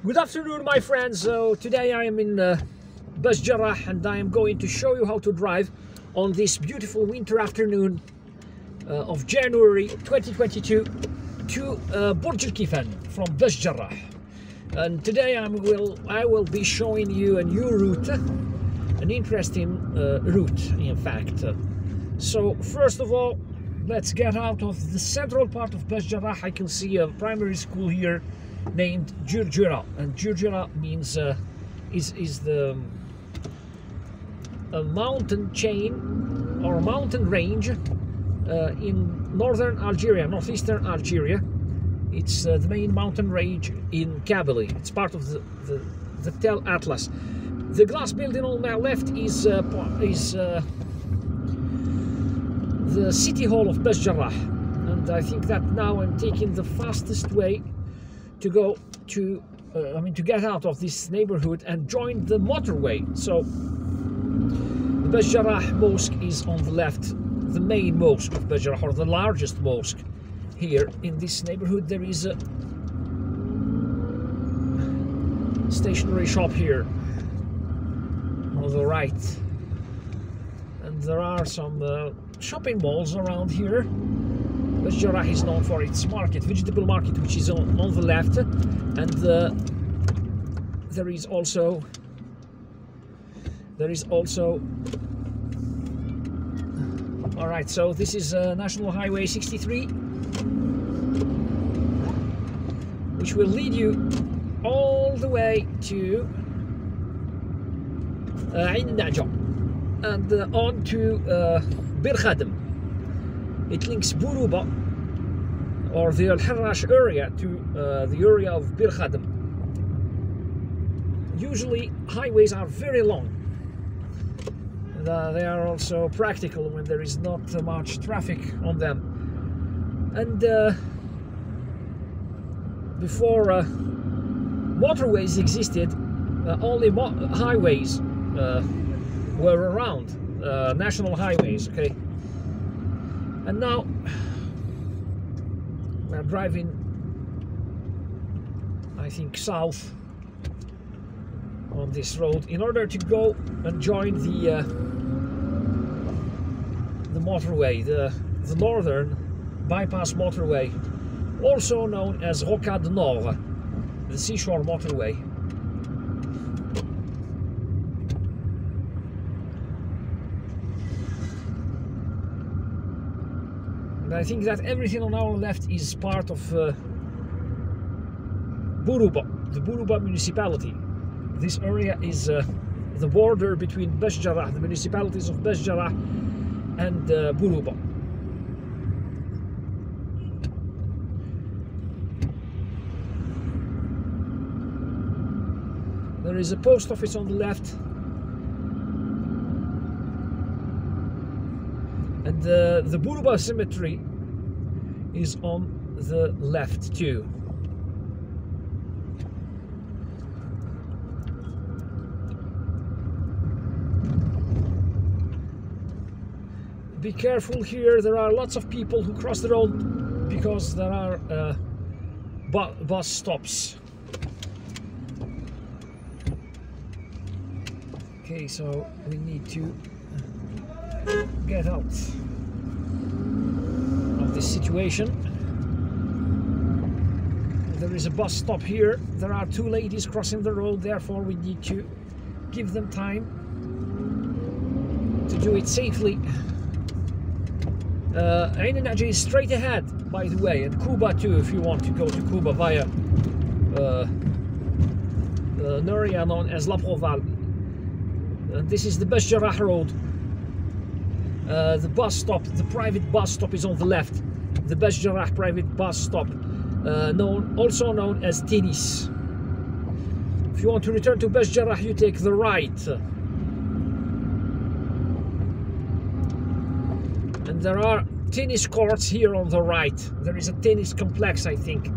Good afternoon, my friends. So today I am in Bachdjerrah and I am going to show you how to drive on this beautiful winter afternoon of January 2022 to Bordj El Kiffan from Bachdjerrah. And today I will be showing you a new route, an interesting route in fact. So first of all, let's get out of the central part of Bachdjerrah. I can see a primary school here named Bachdjerrah, and Bachdjerrah means is the a mountain chain or a mountain range in northern Algeria, northeastern Algeria. It's the main mountain range in Kabylie. It's part of the Tel Atlas. The glass building on my left is the city hall of Bachdjerrah, and I think that now I'm taking the fastest way to go to to get out of this neighborhood and join the motorway. So the Bachdjerrah mosque is on the left, the main mosque of Bachdjerrah, or the largest mosque here in this neighborhood. There is a stationery shop here on the right, and there are some shopping malls around here. Bachdjerrah is known for its market, vegetable market, which is on the left, and there is also all right. So this is National Highway 63, which will lead you all the way to Ain Naja and on to Bir Khadem. It links Buruba, or the Al Harrash area, to the area of Bir Khadem. Usually highways are very long. They are also practical when there is not much traffic on them. And before motorways existed, only highways were around, national highways, okay? And now we're driving, I think, south on this road in order to go and join the motorway, the northern bypass motorway, also known as Rocade Nord, the seashore motorway. And I think that everything on our left is part of Buruba, the Buruba municipality. This area is the border between Bachdjerrah, the municipalities of Bachdjerrah, and Buruba. There is a post office on the left, and the Buruba cemetery is on the left too. Be careful here, there are lots of people who cross the road because there are bus stops. Okay, so we need to get out of this situation. There is a bus stop here. There are two ladies crossing the road, therefore we need to give them time to do it safely. Ain Naja is straight ahead, by the way, and Kuba too, if you want to go to Kuba via an area known as La Proval. And this is the Bachdjerrah road. The bus stop, the private bus stop, is on the left. The Bachdjerrah private bus stop, also known as Tennis. If you want to return to Bachdjerrah, you take the right. And there are tennis courts here on the right. There is a tennis complex, I think.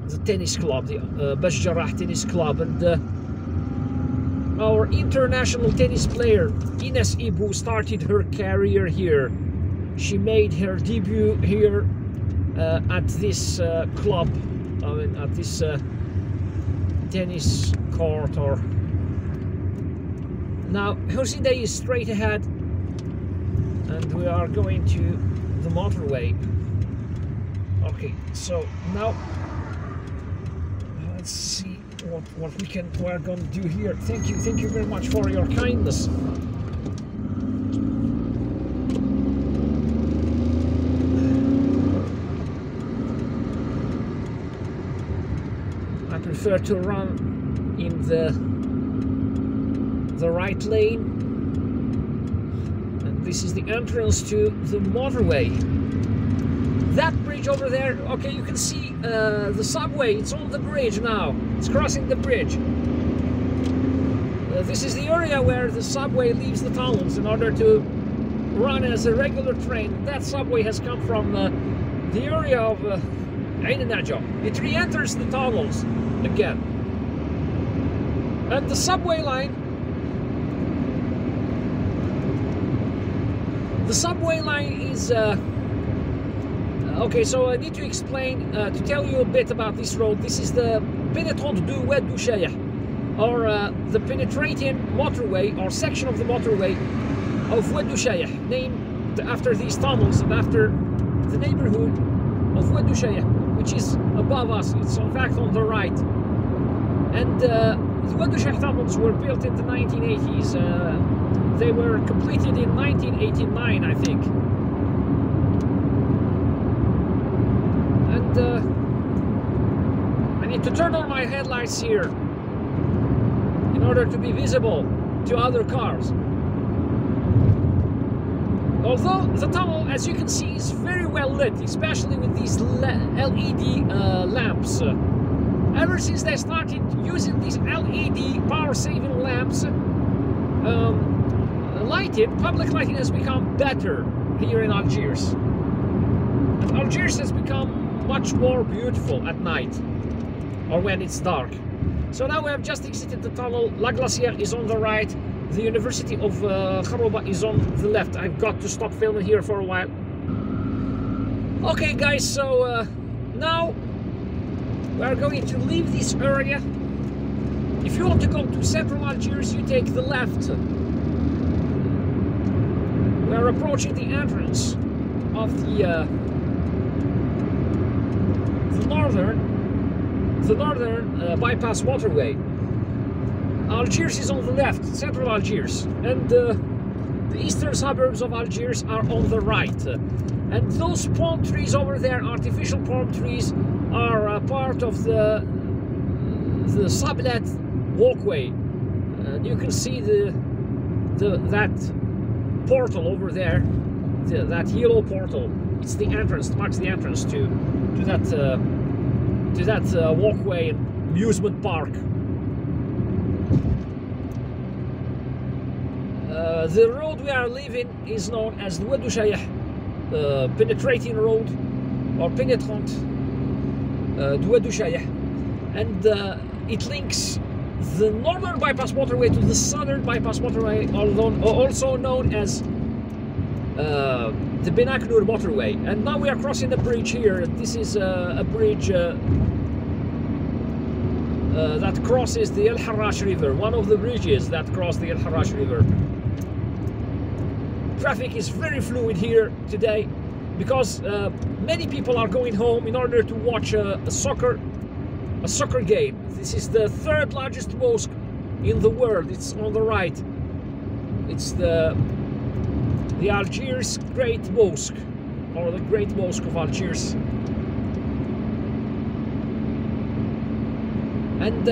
The tennis club, the Bachdjerrah Tennis Club, and our international tennis player Ines Ibu started her career here. She made her debut here at this club, at this tennis court. Or now Hoside is straight ahead, and we are going to the motorway. Okay, so now let's see what we're going to do here. Thank you very much for your kindness. I prefer to run in the right lane, and this is the entrance to the motorway. That bridge over there, okay, you can see the subway. It's on the bridge now. It's crossing the bridge. This is the area where the subway leaves the tunnels in order to run as a regular train. That subway has come from the area of Ain Najah. It re-enters the tunnels again. And the subway line, is okay, so I need to explain, to tell you a bit about this road. This is the Pénétrante du Oued Bouchaya, or the penetrating motorway, or section of the motorway of Oued Bouchaya, named after these tunnels and after the neighborhood of Oued Bouchaya, which is above us. It's in fact on the right. And the Oued Bouchaya tunnels were built in the 1980s. They were completed in 1989, I think. And I need to turn on my headlights here in order to be visible to other cars. Although the tunnel, as you can see, is very well lit, especially with these LED lamps. Ever since they started using these LED power-saving lamps, public lighting has become better here in Algiers. And Algiers has become much more beautiful at night, or when it's dark. So now we have just exited the tunnel. La Glacière is on the right. The University of Kharouba is on the left. I've got to stop filming here for a while. Okay guys, so now we are going to leave this area. If you want to go to central Algiers, you take the left. We are approaching the entrance of the northern bypass motorway. Algiers is on the left, central Algiers, and the eastern suburbs of Algiers are on the right. And those palm trees over there, artificial palm trees, are part of the sublet walkway. And you can see that portal over there, that yellow portal. It's the entrance, marks the entrance to that walkway and amusement park. The road we are leaving is known as the Oued Bouchaya penetrating road, or Pénétrante du Oued Bouchaya, and it links the northern bypass motorway to the southern bypass motorway, also known as the Benaknour motorway. And now we are crossing the bridge here. This is a bridge that crosses the El Harrach River, one of the bridges that cross the El Harrach River. Traffic is very fluid here today because many people are going home in order to watch a soccer game. This is the third largest mosque in the world. It's on the right. It's the Algiers Great Mosque, or the Great Mosque of Algiers. And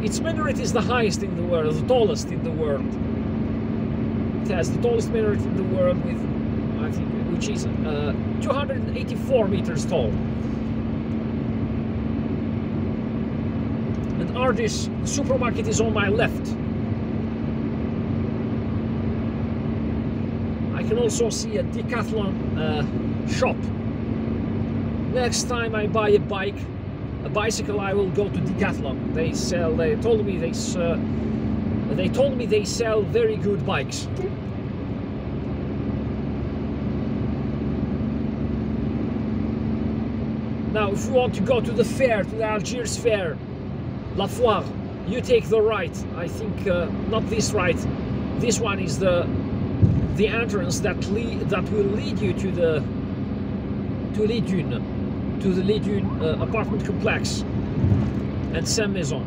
its minaret is the highest in the world, the tallest in the world. It has the tallest minaret in the world, with, I think, which is 284 meters tall. And Ardis supermarket is on my left. I can also see a Decathlon shop. Next time I buy a bicycle, I will go to Decathlon. They told me they sell very good bikes. Now, if you want to go to the fair, to the Algiers fair, La Foire. You take the right. I think not this right. This one is the entrance that will lead you to the Les Dunes apartment complex and Saint-Maison.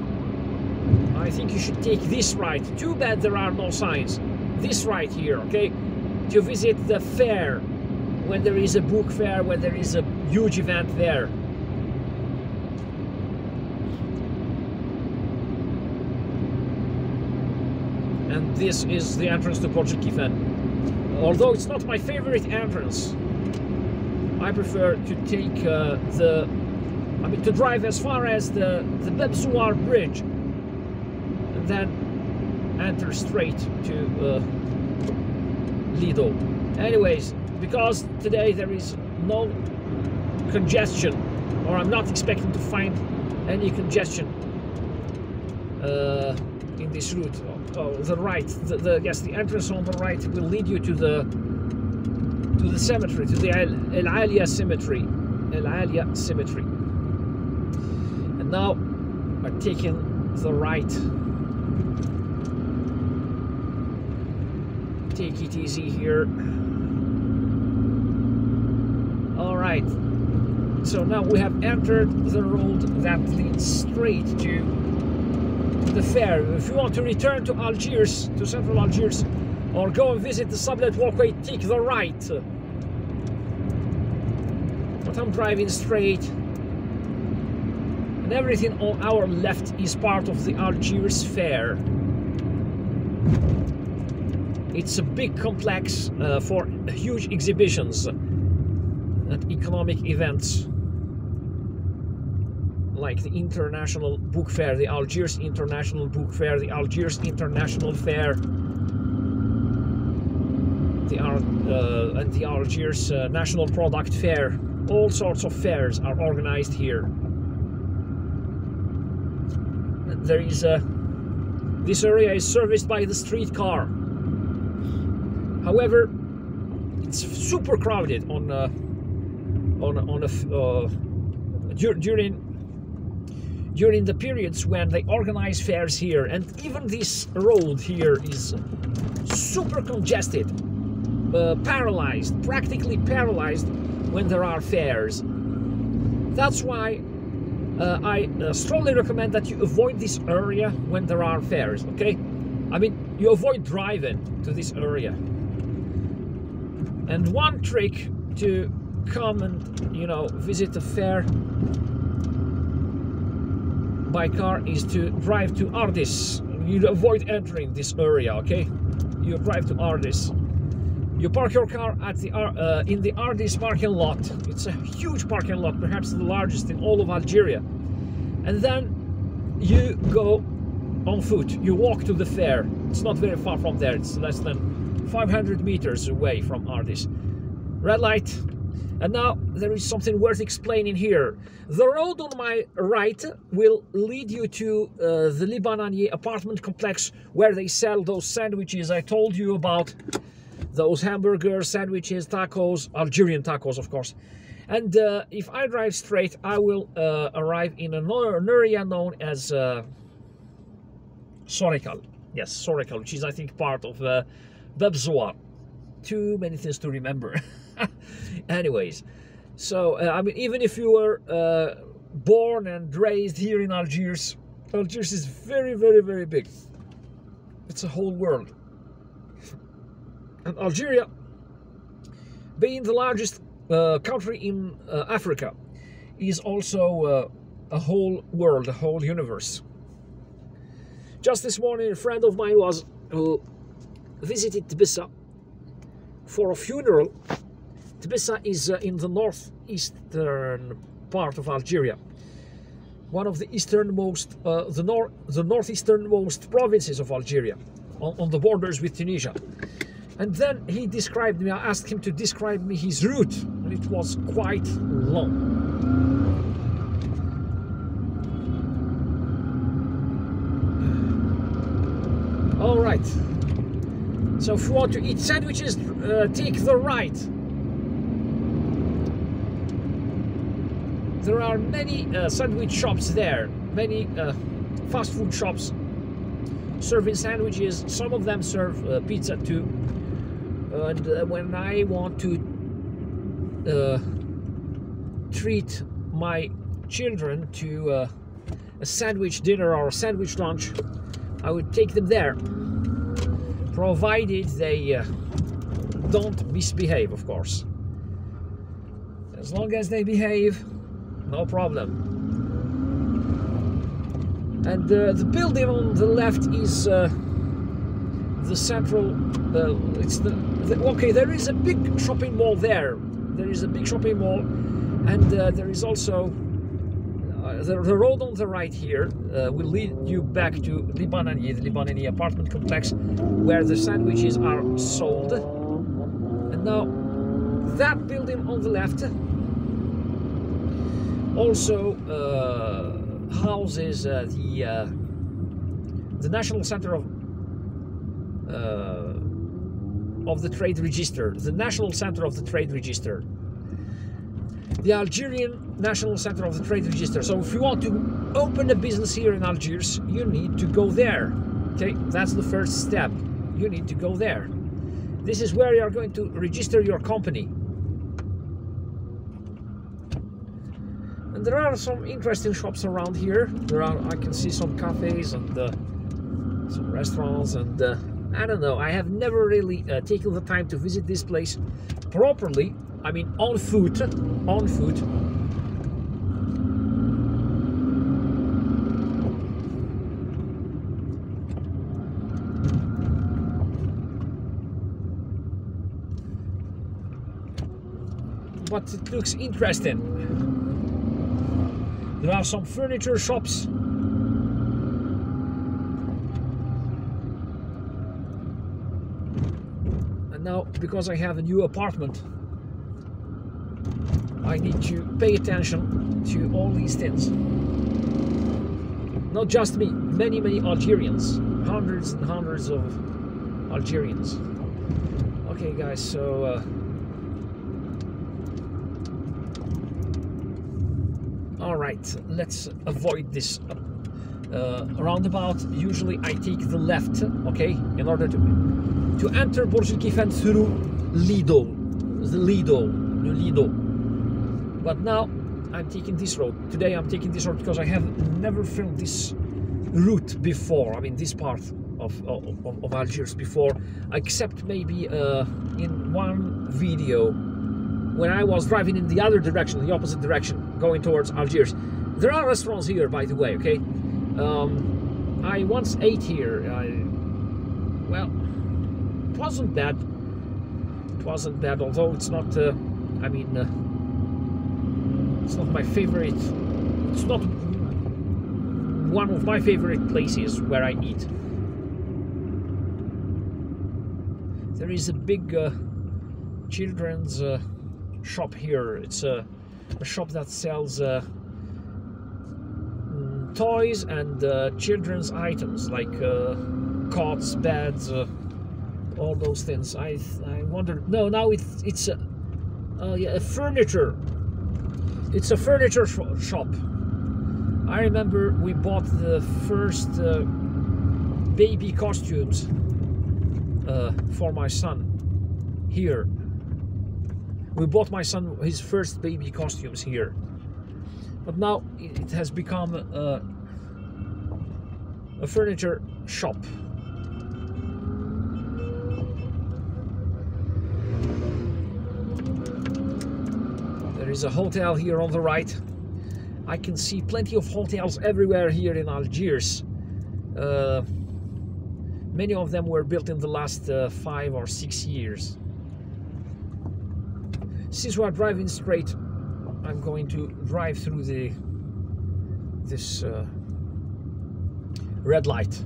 I think you should take this right. Too bad there are no signs. This right here, okay? To visit the fair when there is a book fair, when there is a huge event there. And this is the entrance to Bordj El Kiffan. Although it's not my favorite entrance, I prefer to take to drive as far as the Bachdjerrah bridge and then enter straight to Lido. Anyways, because today there is no congestion, or I'm not expecting to find any congestion in this route. Oh, the right, yes, the entrance on the right will lead you to the cemetery, to the El Algiers cemetery. And now I'm taking the right. Take it easy here. All right. So now we have entered the road that leads straight to the fair. If you want to return to Algiers, to central Algiers, or go and visit the sublet walkway, take the right. But I'm driving straight, and everything on our left is part of the Algiers fair. It's a big complex for huge exhibitions and economic events, like the International Book Fair, the Algiers International Book Fair, the Algiers International Fair, and the Algiers National Product Fair. All sorts of fairs are organized here. There is this area is serviced by the streetcar. However, it's super crowded during the periods when they organize fairs here, and even this road here is super congested, practically paralyzed when there are fairs. That's why I strongly recommend that you avoid this area when there are fairs, okay? I mean, you avoid driving to this area. And one trick to come and, visit a fair by car is to drive to Ardis. You avoid entering this area, okay? You drive to Ardis. You park your car at the in the Ardis parking lot. It's a huge parking lot, perhaps the largest in all of Algeria. And then you go on foot. You walk to the fair. It's not very far from there. It's less than 500 meters away from Ardis. Red light. And now there is something worth explaining here. The road on my right will lead you to the Le Bananier apartment complex, where they sell those sandwiches I told you about. Those hamburgers, sandwiches, tacos, Algerian tacos, of course. And if I drive straight, I will arrive in an area known as Sorecal. Yes, Sorecal, which is, I think, part of Bachdjerrah. Too many things to remember. Anyways, so I mean, even if you were born and raised here in Algiers, Algiers is very, very, very big. It's a whole world. And Algeria, being the largest country in Africa, is also a whole world, a whole universe. Just this morning, a friend of mine who visited Tbissa for a funeral. Tbissa is in the northeastern part of Algeria, one of the easternmost, the northeasternmost provinces of Algeria, on the borders with Tunisia. And then he described me. I asked him to describe me his route, and it was quite long. All right. So if you want to eat sandwiches, take the right. There are many sandwich shops there, many fast food shops serving sandwiches. Some of them serve pizza too. And when I want to treat my children to a sandwich dinner or a sandwich lunch, I would take them there, provided they don't misbehave, of course. As long as they behave, no problem. And the building on the left is the central. Okay, there is a big shopping mall there. There is a big shopping mall, and there is also the road on the right here will lead you back to Libanani, the Libanani apartment complex, where the sandwiches are sold. And now that building on the left also houses the National Center of the Trade Register, the National Center of the Trade Register, the Algerian National Center of the Trade Register. So if you want to open a business here in Algiers, you need to go there. Okay, that's the first step. You need to go there. This is where you are going to register your company. And there are some interesting shops around here. I can see some cafes and some restaurants, and I don't know. I have never really taken the time to visit this place properly. I mean, on foot. But it looks interesting. There are some furniture shops. And now, because I have a new apartment, I need to pay attention to all these things. Not just me, many Algerians. Hundreds and hundreds of Algerians. Okay guys, so alright, let's avoid this roundabout. Usually I take the left, okay, in order to enter Bordj El Kiffan through Lido, the Lido. But now I'm taking this road. Today I'm taking this road because I have never filmed this route before. I mean, this part of Algiers before, except maybe in one video when I was driving in the other direction, the opposite direction, going towards Algiers. There are restaurants here, by the way, okay? I once ate here. Well, it wasn't bad. It wasn't bad, although it's not, I mean, it's not my favorite. It's not one of my favorite places where I eat. There is a big children's shop here. It's a shop that sells toys and children's items like cots, beds, all those things. I wonder. No, now it's a furniture. It's a furniture shop. I remember we bought the first baby costumes for my son here. We bought my son his first baby costumes here. But now it has become a furniture shop. There is a hotel here on the right. I can see plenty of hotels everywhere here in Algiers. Many of them were built in the last 5 or 6 years. Since we are driving straight, I'm going to drive through this red light.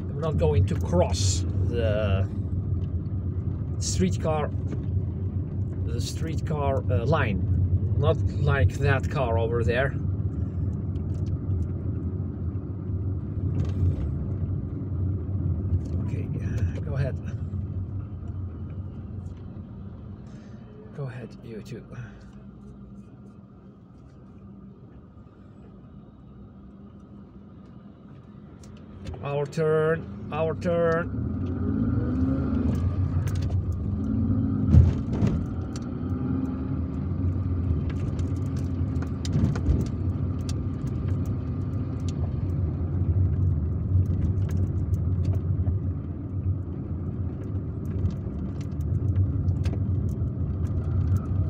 I'm not going to cross the streetcar line, not like that car over there. Okay, go ahead. Go ahead, you too. Our turn, our turn.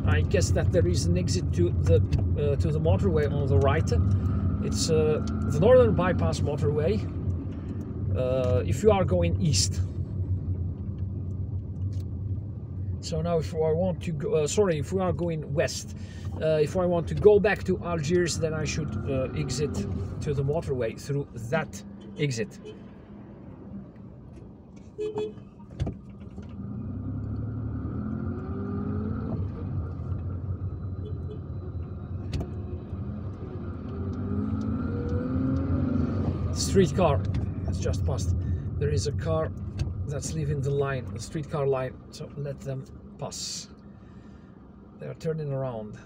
I guess that there is an exit to the motorway on the right. It's the northern bypass motorway. If you are going east. So now, if I want to go, if we are going west, if I want to go back to Algiers, then I should exit to the motorway through that exit. Streetcar has just passed. There is a car that's leaving the line, the streetcar line, so let them pass. They are turning around.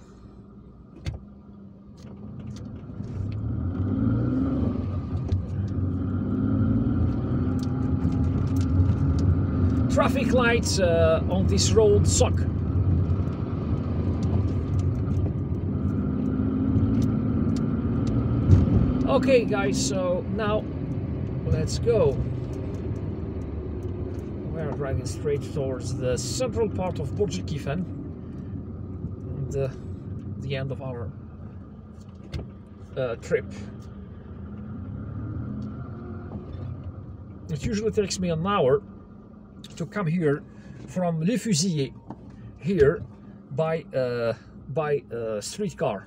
Traffic lights on this road suck. Okay guys, so now let's go. We are driving straight towards the central part of Bordj El Kiffan, and the end of our trip. It usually takes me an hour to come here from Le Fusilier here by streetcar.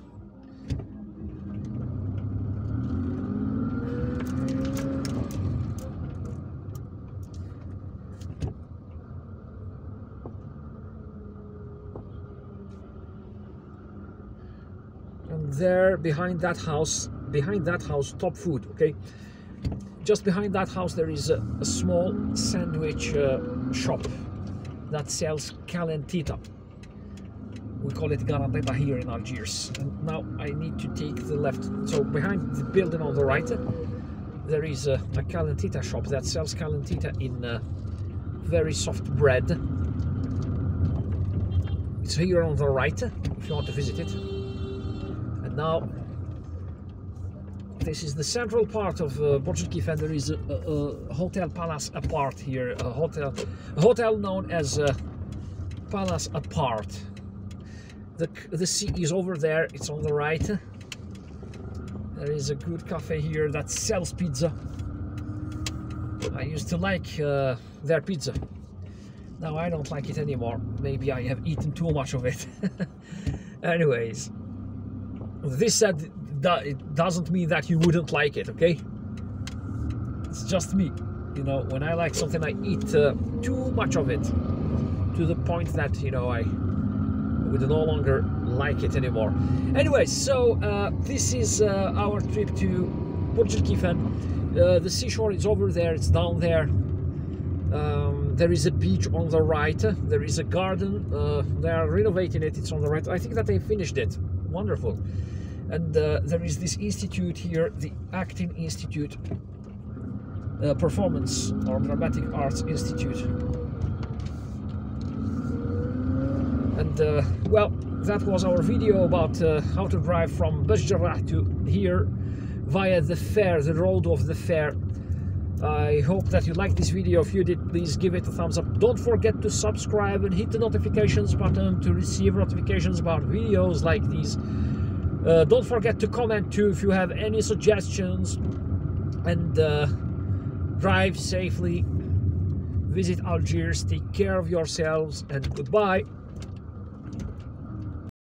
And there behind that house, top food, okay? Just behind that house there is a small sandwich shop that sells calentita. We call it garanteta here in Algiers. And now I need to take the left. So behind the building on the right, there is a calentita shop that sells calentita in very soft bread. It's here on the right if you want to visit it. And now this is the central part of Bordj El Kiffan. There is a Hotel Palace Apart here, a hotel known as Palace Apart. The sea is over there, it's on the right. There is a good cafe here that sells pizza. I used to like their pizza. Now I don't like it anymore. Maybe I have eaten too much of it. Anyways, this said, it doesn't mean that you wouldn't like it, okay? It's just me. You know, when I like something, I eat too much of it, to the point that, you know, I would no longer like it anymore. Anyway, so this is our trip to Bordj El Kiffan. The seashore is over there, it's down there. There is a beach on the right. There is a garden. They are renovating it. It's on the right. I think that they finished it. Wonderful. And there is this institute here, the Acting Institute, Performance or Dramatic Arts Institute. And well, that was our video about how to drive from Bachdjerrah to here via the fair, the road of the fair. I hope that you liked this video. If you did, please give it a thumbs up. Don't forget to subscribe and hit the notifications button to receive notifications about videos like these. Don't forget to comment too if you have any suggestions, and drive safely, visit Algiers, take care of yourselves, and goodbye.